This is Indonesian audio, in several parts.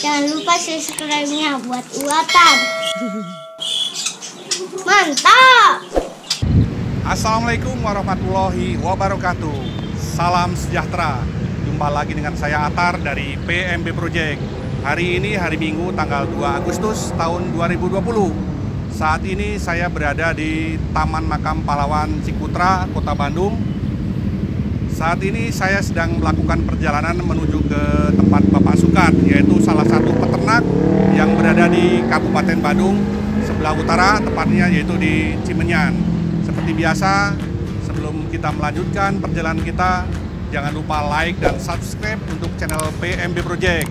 Jangan lupa subscribe-nya buat Uatan. Mantap! Assalamualaikum warahmatullahi wabarakatuh. Salam sejahtera. Jumpa lagi dengan saya Atar dari PMB Project. Hari ini hari Minggu tanggal 2 Agustus tahun 2020. Saat ini saya berada di Taman Makam Pahlawan Ciputra, Kota Bandung. Saat ini saya sedang melakukan perjalanan menuju ke tempat Bapak Sukat, yaitu salah satu peternak yang berada di Kabupaten Bandung, sebelah utara, tepatnya yaitu di Cimenyan. Seperti biasa, sebelum kita melanjutkan perjalanan kita, jangan lupa like dan subscribe untuk channel PMB Project.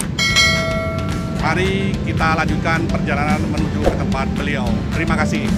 Mari kita lanjutkan perjalanan menuju ke tempat beliau. Terima kasih.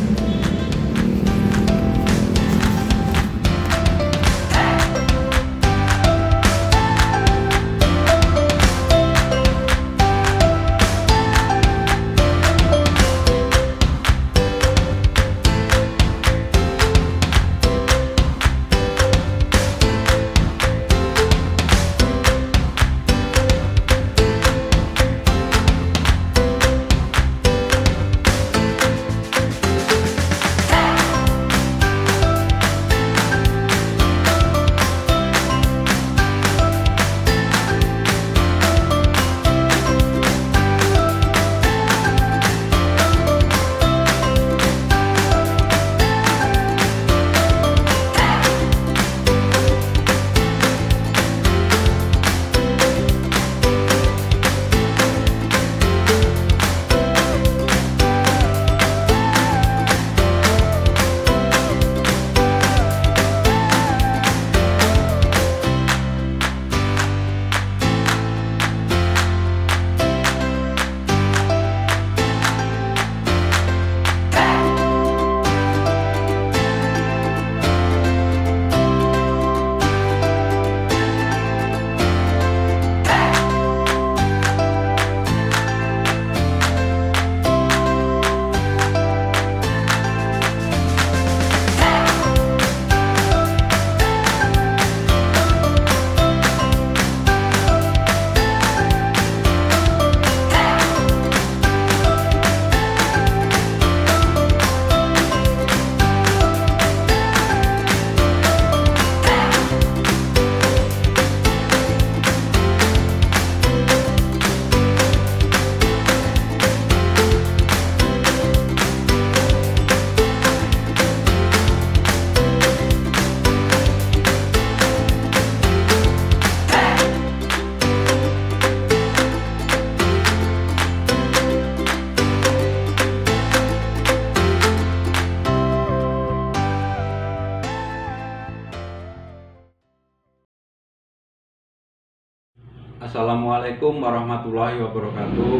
Assalamualaikum warahmatullahi wabarakatuh.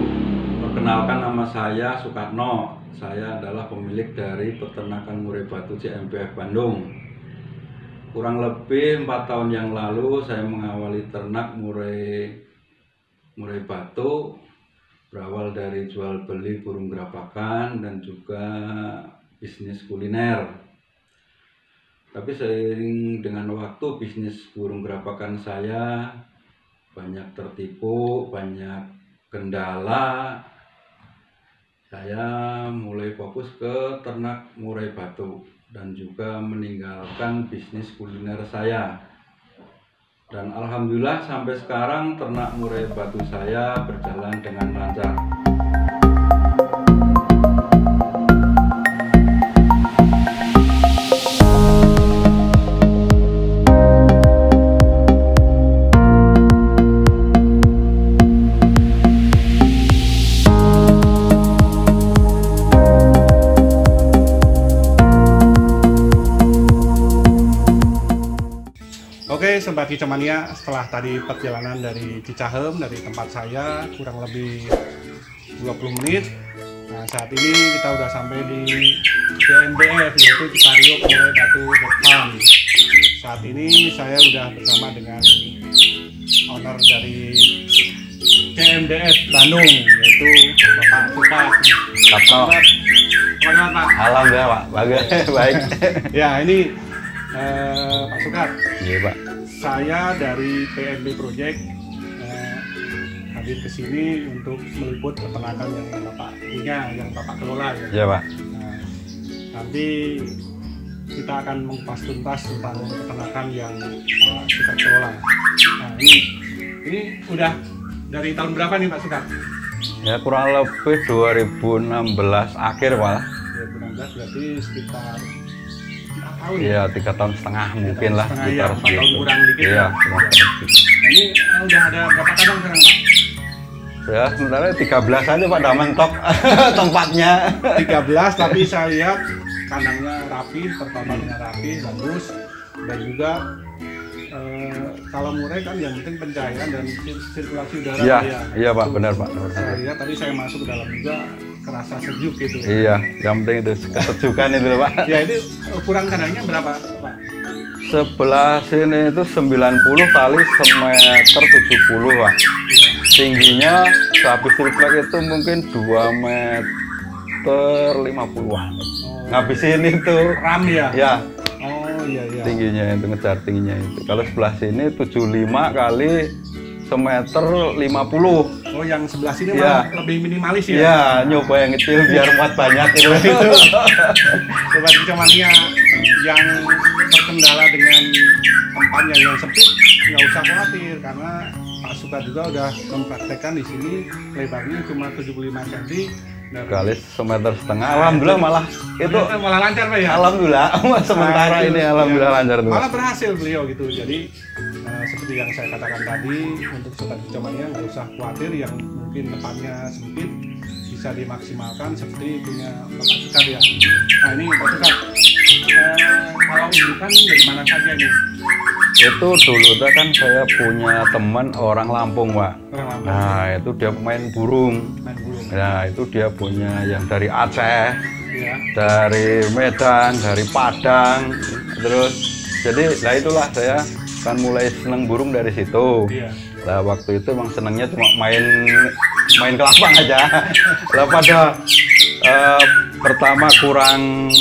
Perkenalkan, nama saya Sukatno. Saya adalah pemilik dari peternakan murai batu CMPF Bandung. Kurang lebih 4 tahun yang lalu saya mengawali ternak murai batu, berawal dari jual beli burung gerapakan dan juga bisnis kuliner. Tapi seiring dengan waktu, bisnis burung gerapakan saya banyak tertipu, banyak kendala. Saya mulai fokus ke ternak murai batu dan juga meninggalkan bisnis kuliner saya. Dan alhamdulillah sampai sekarang ternak murai batu saya berjalan dengan lancar. Oke, Sobat Kicamania, setelah tadi perjalanan dari Cicahem, dari tempat saya kurang lebih 20 menit. Nah, saat ini kita udah sampai di CMBF, yaitu Cipariuk Murai Batu Farm. Saat ini saya udah bersama dengan owner dari CMDF Bandung, yaitu Bapak Sukat. Selamat Pak. Alhamdulillah Pak, baik. Ya, ini Pak Sukat. Iya Pak. Saya dari PMB Project. Hari hadir ke sini untuk meliput peternakan yang Bapak punya, yang Bapak kelola ya. Iya Pak. Nah, nanti kita akan mengupas tuntas tentang peternakan yang Pak Sukat kelola. Nah, ini udah dari tahun berapa nih Pak Sukat? Ya kurang lebih 2016 akhir Pak. 2016 berarti sekitar 4 tahun. Iya 3,5 tahun mungkin lah. Ya, 4 tahun kurang dikit. Iya. Nah, ini udah ada berapa kandang sekarang Pak? Ya sementara 13 aja Pak, udah mentok tempatnya. 13, tapi saya lihat kandangnya rapi, pertamanya rapi, bagus, dan juga kalau murai kan yang penting pencahayaan dan sirkulasi udara. Iya, ya. iya Pak, benar Pak. Saya lihat tadi saya masuk ke dalam juga kerasa sejuk gitu. Iya, yang penting itu kesejukan itu Pak. Ya ini ukuran kandangnya berapa Pak? Sebelah sini itu 90 kali semeter 70 Pak. Tingginya habis triplek itu mungkin 2 meter 50-an. Ngabisin itu Ram ya? Ya, Oh iya iya. tingginya itu, ngejar tingginya itu. Kalau sebelah sini 75 kali semeter 50. Oh yang sebelah sini Iya. malah lebih minimalis ya? Iya, nyoba yang kecil biar muat banyak itu. Sobat Kecamania yang terkendala dengan tempatnya yang sempit, nggak usah khawatir karena Pak Sukat juga udah mempraktekkan di sini lebarnya cuma 75 cm. Kali semeter setengah. Alhamdulillah malah itu malah lancar Pak ya? alhamdulillah sementara Nah, ini itu, alhamdulillah ya. lancar tuh. Malah berhasil beliau gitu. Jadi seperti yang saya katakan tadi, untuk Sobat Kecamania nggak usah khawatir yang mungkin tempatnya sempit bisa dimaksimalkan seperti punya Bapak Sukat ya. Nah ini Pak Sukat, kalau indukan dari mana saja nih? Itu dulu tuh kan saya punya teman orang Lampung Pak. Orang Lampung. Nah itu dia main burung. Main burung. Nah itu dia punya yang dari Aceh, Ya. dari Medan, dari Padang. Terus jadi lah itulah saya kan mulai seneng burung dari situ. Iya. Lah waktu itu emang senengnya cuma main ke lapang aja. Lah pada pertama kurang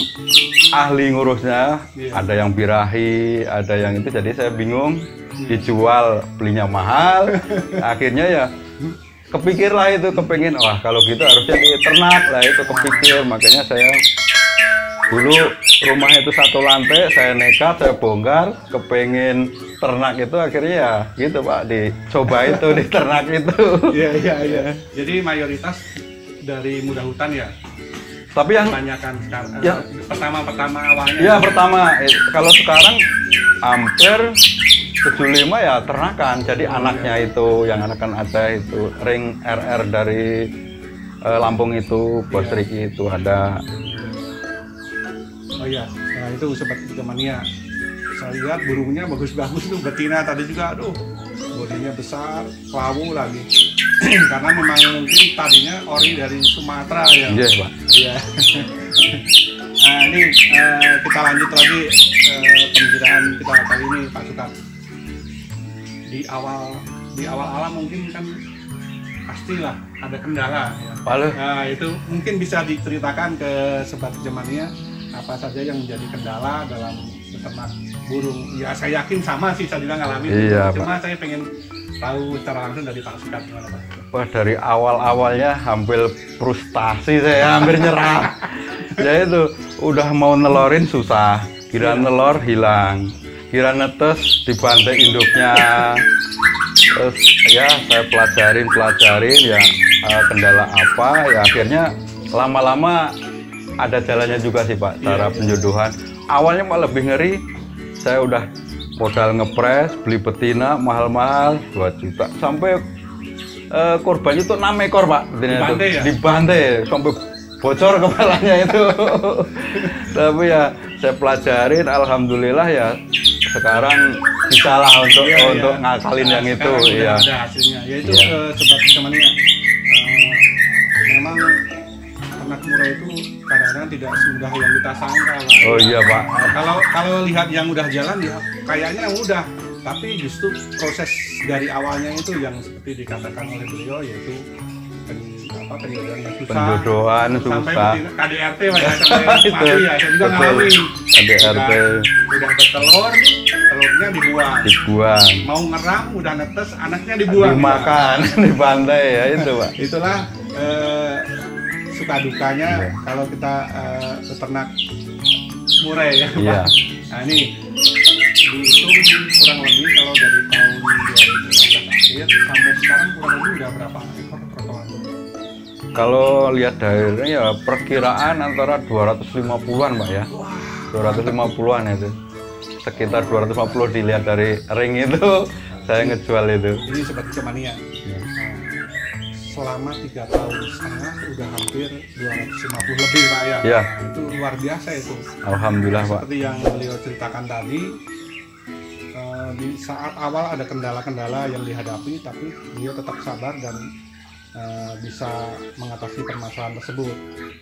ahli ngurusnya, Iya. ada yang birahi, ada yang itu, jadi saya bingung dijual belinya mahal. Akhirnya ya kepikirlah itu, kepingin wah kalau gitu harusnya di ternak lah, itu kepikir. Makanya saya dulu rumahnya itu 1 lantai, saya nekat, saya bongkar, kepingin ternak itu, akhirnya ya gitu Pak, dicoba itu di ternak itu. Iya iya iya. Jadi mayoritas dari muda hutan ya. Tapi yang Kebanyakan sekarang. Ya. Pertama awalnya. ya pertama kalau sekarang hampir 75 ya ternakan. Jadi anaknya itu yang anakan Aceh itu ring RR dari Lampung itu, Bos Iya. Riki itu ada. Oh iya. Nah itu Sobat Kecamania. Saya lihat burungnya bagus-bagus tuh, betina tadi juga, aduh bodinya besar, lawu lagi. Karena memang mungkin tadinya ori dari Sumatera ya. Iya Pak. Iya. Nah ini kita lanjut lagi pembicaraan kita kali ini Pak Sukat. Di awal mungkin kan pastilah ada kendala ya. Lalu Nah itu mungkin bisa diceritakan ke Sobat Kecamania apa saja yang menjadi kendala dalam beternak burung. Ya saya yakin sama sih, saya juga ngalamin. Iya, Cuma saya pengen tahu secara langsung dari Pak Sukat gimana Pak. wah dari awal-awalnya hampir frustasi, saya hampir nyerah. Ya itu udah mau nelorin susah, kira nelor hilang, kira netes dibantai induknya. Terus ya saya pelajarin ya kendala apa, ya akhirnya lama-lama ada jalannya juga sih Pak, cara penjodohan. Awalnya malah lebih ngeri, saya udah modal ngepres, beli betina mahal-mahal 2 juta, sampai korbannya itu 6 ekor Pak, betina Dibantai itu ya? dibantai sampai bocor kepalanya itu. Tapi ya saya pelajarin, alhamdulillah ya sekarang bisa lah untuk ngakalin yang itu. Sekarang Ya. udah ada hasilnya. Yaitu Iya. Sobat Kecamania, memang ternak murah itu kadang-kadang tidak semudah yang kita sangka lah. Oh iya Pak. Kalau lihat yang udah jalan ya kayaknya mudah, tapi justru proses dari awalnya itu yang seperti dikatakan oleh beliau, yaitu penjodohan yang susah. Penjodohan Sampai susah. KDRT lah ya, sampai mati ya, saya juga Betul. ngalamin. KDRT. Udah bertelur telurnya dibuang. Dibuang. Mau ngeram udah netes, anaknya dibuang. Dimakan di pantai ya itu Pak. Itulah suka dukanya kalau kita beternak murai ya Pak. Iya. Nah ini dihitung kurang lebih kalau dari tahun 2015 akhir sampai sekarang kurang lebih udah berapa ekor trotoar? Kalau lihat daerahnya ya perkiraan antara 250-an Pak ya. 250-an itu. Sekitar 250 dilihat dari ring itu saya ngejual itu. Ini Sobat Kecomania. Selama 3 tahun setengah udah hampir 250 lebih Pak ya. Iya. Itu luar biasa itu. Alhamdulillah Pak. Seperti yang beliau ceritakan tadi, di saat awal ada kendala-kendala yang dihadapi, tapi beliau tetap sabar dan bisa mengatasi permasalahan tersebut.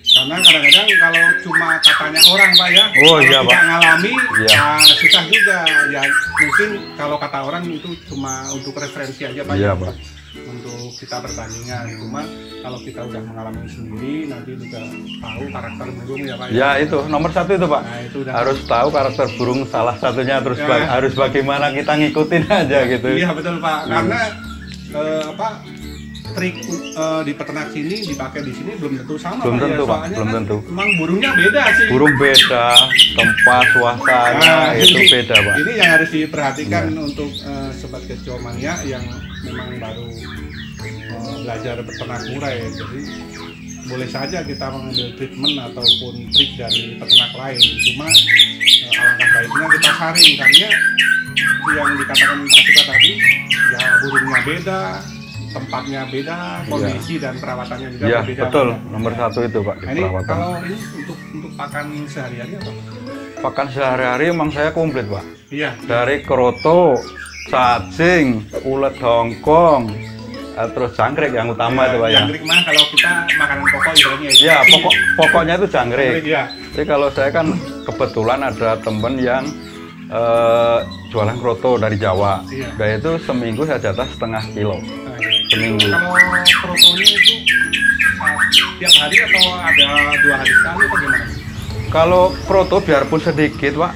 Karena kadang-kadang kalau cuma katanya orang Pak ya, Oh, kalau iya, tidak Pak. ngalami, Iya. susah juga. Ya mungkin kalau kata orang itu cuma untuk referensi aja Pak. Iya ya, Pak. untuk kita perbandingan. Cuma kalau kita udah mengalami sendiri, nanti juga tahu karakter burung ya Pak. Ya itu nomor satu itu Pak. Nah, itu udah Harus tahu karakter burung salah satunya terus Ya. harus bagaimana kita ngikutin aja gitu. Iya betul Pak. Karena trik di peternak sini dipakai di sini belum tentu sama Belum Pak, tentu, ya. Pak. Soalnya Belum kan tentu. Memang burungnya beda sih. Burung beda, tempat suasana itu ini- beda Pak. Ini yang harus diperhatikan untuk Sobat Kecomania yang memang baru belajar beternak murai. Jadi boleh saja kita mengambil treatment ataupun trik dari peternak lain. Cuma alangkah baiknya kita saring karena seperti yang dikatakan Pak Suka tadi, ya burungnya beda, tempatnya beda, kondisi dan perawatannya juga Iya berbeda. betul, nomor satu itu Pak di Nah, ini perawatan. kalau ini untuk pakan sehari-hari apa? Pakan sehari-hari emang saya komplit Pak. Iya. Dari kroto, cacing, ulet hongkong, terus jangkrik yang utama itu Pak ya. Jangkrik mah kalau kita makanan pokok ibaratnya Ya pokoknya itu jangkrik. Ya. Jadi kalau saya kan kebetulan ada temen yang jualan kroto dari Jawa. Iya. Nah itu seminggu saya jatah setengah kilo. Nah, Seminggu. kalau krotonya itu tiap hari atau ada 2 hari sekali atau gimana? Kalau kroto biarpun sedikit Pak,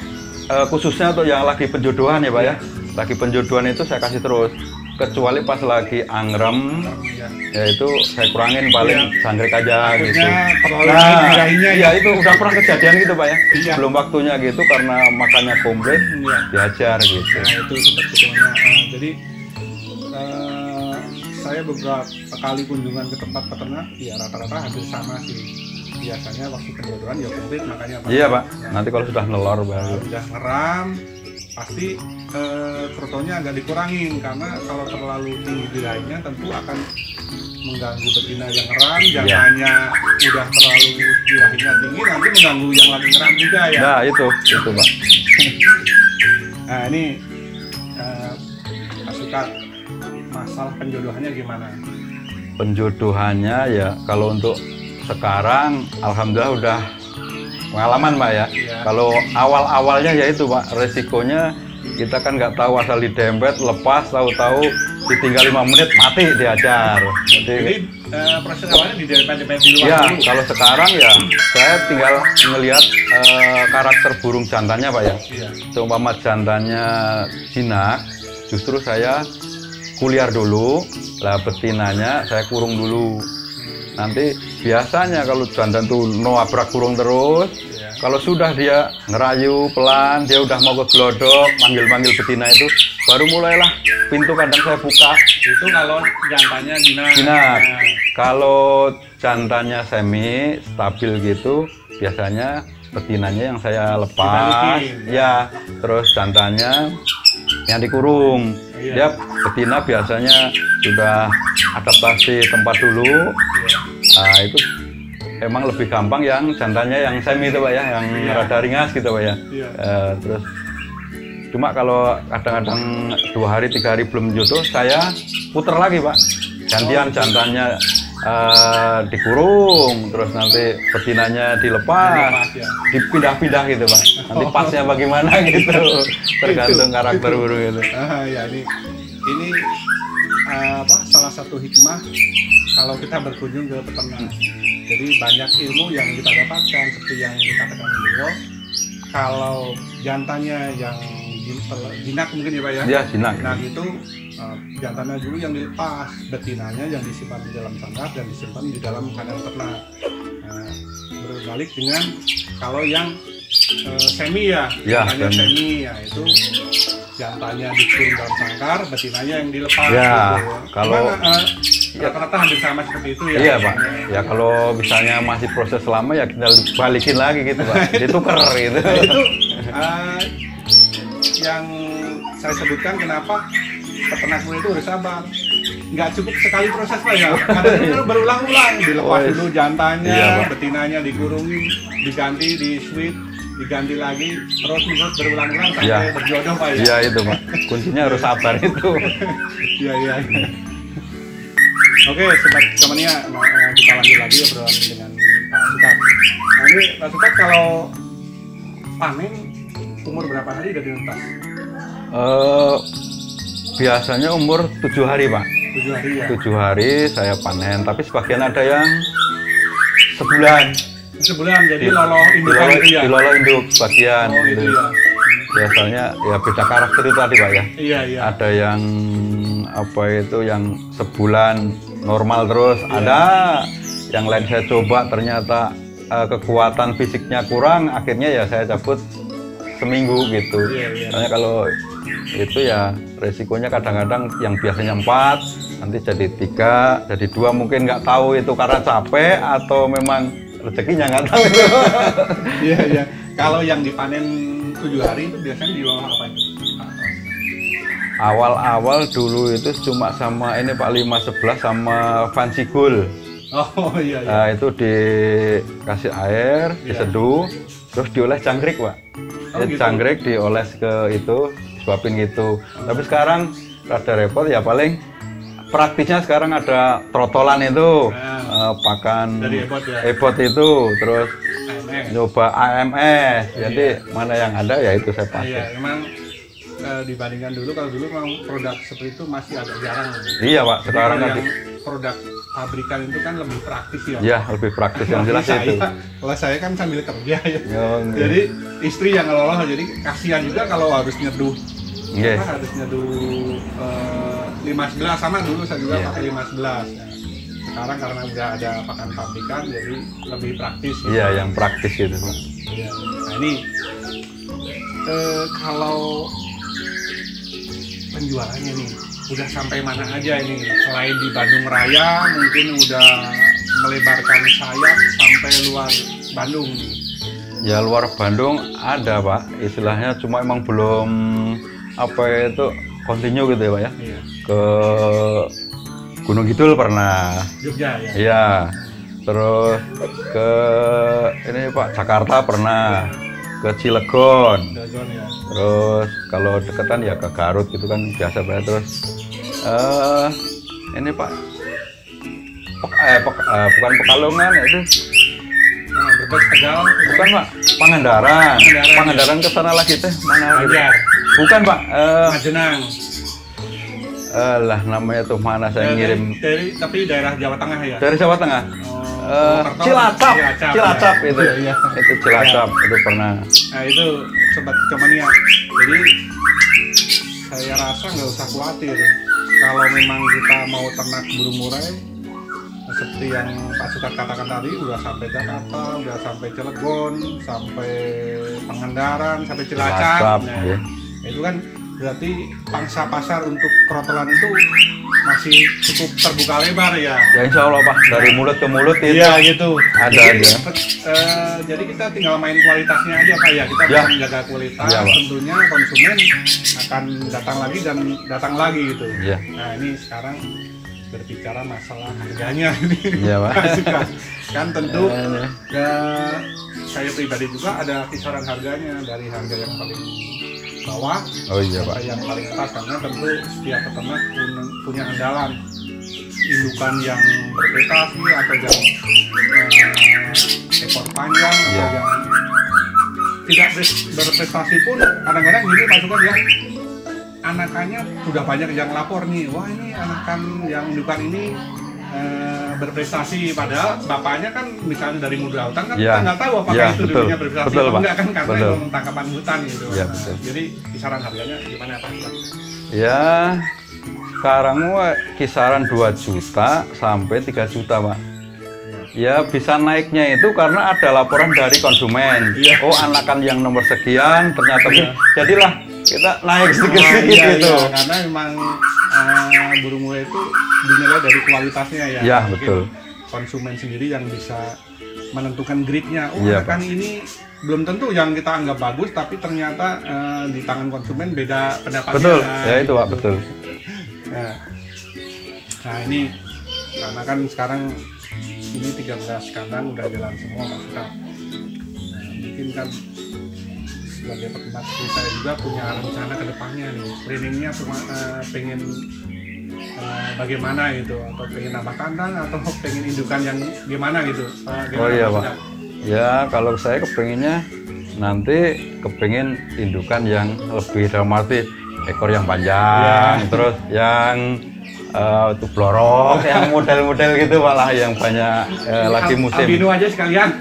khususnya untuk yang lagi penjodohan ya Pak ya. Lagi penjodohan itu saya kasih terus. Kecuali pas lagi angrem, Ya. ya itu saya kurangin paling jangkrik aja gitu. Akhirnya terlalu Nah, birahinya iya itu udah pernah kejadian gitu Pak ya. Iya. Belum waktunya gitu karena makannya komplit, Iya. diajar gitu. Nah itu seperti semuanya. Jadi saya beberapa kali kunjungan ke tempat peternak, ya rata-rata hampir sama sih. Biasanya waktu penjodohan ya komplit makanya Pak. Iya Pak, Nah, nanti kalau sudah nelor baru. udah ngeram pasti krotonya agak dikurangin karena kalau terlalu tinggi birahinya tentu akan mengganggu betina yang ngeram. Jangannya udah terlalu birahinya tinggi nanti mengganggu yang lagi ngeram juga ya. Nah itu Pak. Nah ini Pak Suka, masalah penjodohannya gimana? Penjodohannya ya kalau untuk sekarang alhamdulillah udah pengalaman Pak ya. Iya. Kalau awal-awalnya ya itu Pak, resikonya kita kan nggak tahu asal didempet, lepas tahu-tahu ditinggal 5 menit mati diajar. Jadi proses awalnya di dempet di luar Ya, dulu. kalau sekarang ya saya tinggal ngelihat karakter burung jantannya Pak ya. Iya. Seumpama jantannya jinak, justru saya kuliar dulu, lah betinanya saya kurung dulu. Nanti biasanya kalau jantan tuh nabrak kurung terus, Iya. kalau sudah dia ngerayu pelan, dia udah mau ke glodok, manggil-manggil betina itu, baru mulailah pintu kandang saya buka. Itu kalau jantannya jinak. Jinak. Nah, Kalau jantannya semi stabil gitu, biasanya betinanya yang saya lepas, Dibalikin. ya, terus jantannya yang dikurung. Iya. Dia betina biasanya sudah adaptasi tempat dulu. iya. Nah, itu emang lebih gampang yang jantannya yang semi itu Pak ya, yang Iya. rada ringas gitu Pak ya. Iya. Terus cuma kalau kadang-kadang 2 hari 3 hari belum jodoh, saya puter lagi Pak. Gantian jantannya dikurung, terus nanti betinanya dilepas, Dilepas, ya. dipindah-pindah gitu Pak. Nanti pasnya bagaimana gitu, tergantung karakter burung itu. Ya ini salah satu hikmah kalau kita berkunjung ke peternak. Jadi banyak ilmu yang kita dapatkan seperti yang dikatakan beliau. Kalau jantannya yang jinak mungkin ya Pak ya? Iya, jinak. Jinak itu jantannya dulu yang dilepas, betinanya yang disimpan di dalam sangkar dan disimpan di dalam kandang ternak. Nah, berbalik dengan kalau yang semi ya, jantannya semi ya itu jantannya dikurung dalam sangkar, betinanya yang dilepas. Ya, gitu. kalau rata-rata hampir sama seperti itu ya. Iya Pak. Ya kalau misalnya masih proses lama ya kita balikin lagi gitu Pak. Ditukar gitu. Nah, itu yang saya sebutkan kenapa peternak muda itu harus sabar. Nggak cukup sekali proses Pak ya. Kadang-kadang berulang-ulang, dilepas dulu jantannya, iya, betinanya dikurungin, diganti, di switch, diganti lagi, terus berulang-ulang sampai berjodoh Pak ya. Iya itu Pak. Kuncinya harus sabar itu. Iya. Oke, sobat temannya kita lanjut lagi obrolan dengan Pak Sukat. Nah ini Pak Sukat kalau panen umur berapa hari dari netas? Biasanya umur 7 hari Pak. 7 hari ya? 7 hari saya panen, tapi sebagian ada yang sebulan. Sebulan, jadi loloh indukan itu ya? Diloloh induk sebagian. Oh gitu ya? Biasanya ya beda karakter itu tadi Pak ya. Iya. Ada yang apa itu yang sebulan normal terus, ada yang lain saya coba ternyata kekuatan fisiknya kurang, akhirnya ya saya cabut seminggu gitu. Soalnya kalau itu ya resikonya kadang-kadang yang biasanya 4 nanti jadi 3, jadi 2, mungkin nggak tahu itu karena capek atau memang rezekinya nggak tahu. Iya. Kalau yang dipanen 7 hari itu biasanya diolah apa itu? Awal-awal dulu itu cuma sama ini Pak 511 sama Fancy Gold. Oh iya. Nah, itu dikasih air, diseduh, terus dioles jangkrik Pak. Gitu. Jangkrik dioles ke itu, suapin gitu. Tapi sekarang rada repot ya, paling praktisnya sekarang ada trotolan itu, pakan ebot itu, terus nyoba AMS. Jadi mana yang ada ya itu saya pakai. Iya, memang dibandingkan dulu, kalau dulu memang produk seperti itu masih agak jarang. Iya Pak, sekarang kan produk pabrikan itu kan lebih praktis ya. Iya, lebih praktis yang jelas itu. Kalau saya kan sambil kerja ya. Jadi istri yang ngelola, jadi kasihan juga kalau harus nyeduh. Harus nyeduh 511, sama dulu saya juga pakai 511. Ya. Sekarang karena udah ada pakan pabrikan jadi lebih praktis. Iya, yang praktis gitu Pak. Iya. Nah ini kalau penjualannya nih udah sampai mana aja ini, selain di Bandung Raya mungkin udah melebarkan sayap sampai luar Bandung? Ya luar Bandung ada Pak, istilahnya cuma emang belum apa itu continue gitu ya Pak ya. Iya. Ke Gunung Kidul pernah. Jogja ya? Iya. Terus ke ini Pak Jakarta pernah, ke Cilegon. Ya. Terus kalau deketan ya ke Garut gitu kan biasa Pak. Terus ini Pak bukan Pekalongan itu. Nah, Brebes, Tegal. Bukan Pak, Pangandaran ke sana lagi teh. Mana gitu? Bukan Pak, Majenang. Lah namanya tuh mana saya ngirim. Tapi daerah Jawa Tengah ya? Dari Jawa Tengah. Cilacap ya. Itu. Iya. Itu Cilacap ya. Itu pernah. Nah itu sobat Comania. Jadi saya rasa nggak usah khawatir kalau memang kita mau ternak burung murai seperti yang Pak Sukat katakan tadi, udah sampai Jakarta, udah sampai Cilegon, sampai Pangandaran, sampai Cilacap. Nah, ya. Itu kan berarti pangsa pasar untuk krotelan itu masih cukup terbuka lebar ya. Ya insya Allah Pak, dari mulut ke mulut itu. Iya gitu. Ada aja. Jadi kita tinggal main kualitasnya aja Pak ya. Kita bisa menjaga kualitas. Ya, tentunya konsumen akan datang lagi dan datang lagi gitu. Ya. Nah ini sekarang berbicara masalah harganya ini. Iya Pak. Kan tentu saya pribadi juga ada kisaran harganya, dari harga yang paling bawah sampai yang paling atas, karena tentu setiap peternak punya andalan indukan yang berprestasi atau yang ekor panjang atau yang tidak berprestasi pun kadang-kadang gini Pak Sukat ya, anakannya sudah banyak yang lapor nih, wah ini anakan yang indukan ini berprestasi, padahal bapaknya kan misalnya dari muda hutan kan Ya. kita nggak tahu apakah Ya, itu betul. dulunya berprestasi Betul, atau Pak. enggak kan, karena Betul. memang tangkapan hutan gitu. Ya, betul. Jadi kisaran harganya gimana Pak? Ya, sekarang kisaran 2 juta sampai 3 juta, Pak. Ya, bisa naiknya itu karena ada laporan dari konsumen. Iya. Oh, anakan yang nomor sekian ternyata jadilah kita naik sedikit-sedikit Iya, gitu. iya, karena memang burung murai itu dinilai dari kualitasnya ya. Ya, Mungkin betul. konsumen sendiri yang bisa menentukan grade-nya. Oh, Iya, anakan ini belum tentu yang kita anggap bagus, tapi ternyata di tangan konsumen beda pendapatnya. Betul, ya itu Pak, betul. Nah ini karena kan sekarang ini 13 kandang udah jalan semua Pak Sukar. Nah, mungkin kan sebagai peternak seperti saya juga punya rencana ke depannya nih, trainingnya pengen bagaimana gitu, atau pengen nambah kandang atau pengen indukan yang gimana gitu. Oh iya Pak. Ya kalau saya kepenginnya nanti kepengen indukan yang lebih dalam arti ekor yang panjang, terus yang itu blorok, yang model-model gitu Pak lah, yang banyak lagi musim. Albino aja sekalian.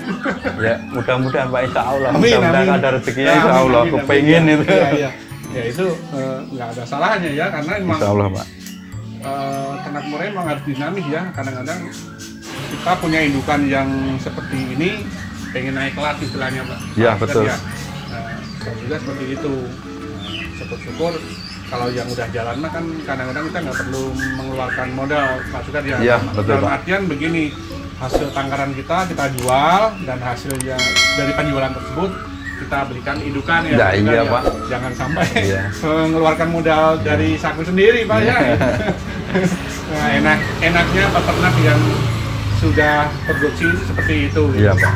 Ya mudah-mudahan Pak, insya Allah. Amin, Mudah-mudahan amin. ada rezekinya, Ya, insya amin, Allah. amin, Kepengen amin. itu. Iya, iya. Ya itu nggak ada salahnya ya, karena memang Insya Allah Pak. ternak murai memang harus dinamis ya. Kadang-kadang kita punya indukan yang seperti ini pengen naik kelas istilahnya Pak. Ya, Kan betul. ya. Nah, juga seperti itu. Nah, syukur-syukur kalau yang udah jalan mah kan kadang-kadang kita nggak perlu mengeluarkan modal Pak Sukar ya. Iya, betul, Dalam Pak. artian begini, hasil tangkaran kita jual, dan hasilnya dari penjualan tersebut kita berikan indukan ya. Ya, Pak Sukar iya, ya. Pak. Jangan sampai Iya. mengeluarkan modal dari saku sendiri Pak ya. Nah, enaknya peternak yang sudah produksi seperti itu. Iya Pak.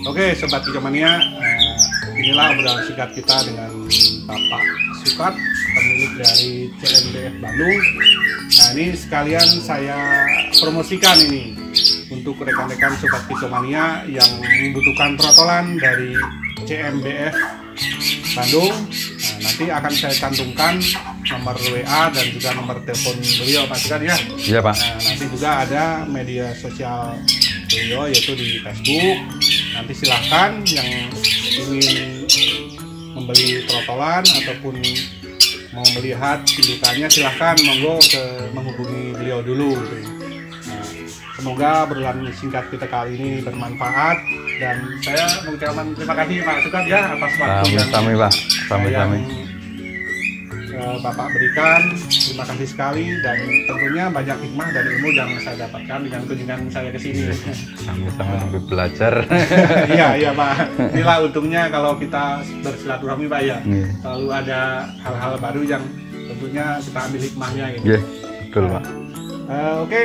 Oke, Sobat Kicomania, inilah obrolan singkat kita dengan Bapak Sukar, pemilik dari CMBF Bandung. Nah, ini sekalian saya promosikan ini untuk rekan-rekan Sobat Kicomania yang membutuhkan trotolan dari CMBF Bandung. Nah, nanti akan saya cantumkan nomor WA dan juga nomor telepon beliau Pak Sukar ya. Iya Pak. Nah, nanti juga ada media sosial beliau yaitu di Facebook. Nanti silahkan yang ingin membeli trotolan ataupun mau melihat indukannya silahkan monggo menghubungi beliau dulu. Nah, semoga obrolan singkat kita kali ini bermanfaat dan saya mengucapkan terima kasih Pak Sukar ya atas waktu yang Sami Pak. Sami. Bapak berikan. Terima kasih sekali dan tentunya banyak hikmah dan ilmu yang saya dapatkan dengan kunjungan saya ke sini. Sama-sama sambil belajar. Iya Pak. Inilah untungnya kalau kita bersilaturahmi Pak ya. Iya. Selalu ada hal-hal baru yang tentunya kita ambil hikmahnya gitu. Iya, betul Pak. Oke.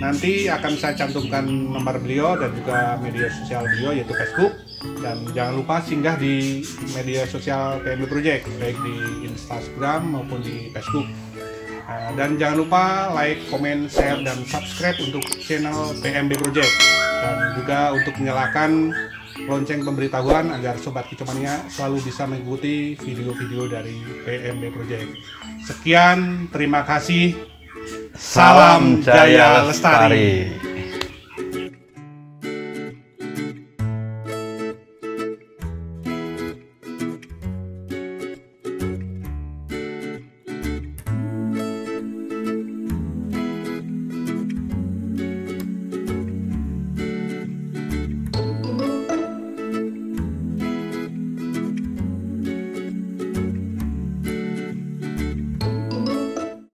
Nanti akan saya cantumkan nomor beliau dan juga media sosial beliau yaitu Facebook. Dan jangan lupa singgah di media sosial PMB Project, baik di Instagram maupun di Facebook. Dan jangan lupa like, comment, share, dan subscribe untuk channel PMB Project. Dan juga untuk menyalakan lonceng pemberitahuan agar Sobat Kicomania selalu bisa mengikuti video-video dari PMB Project. Sekian, terima kasih. Salam Jaya Lestari.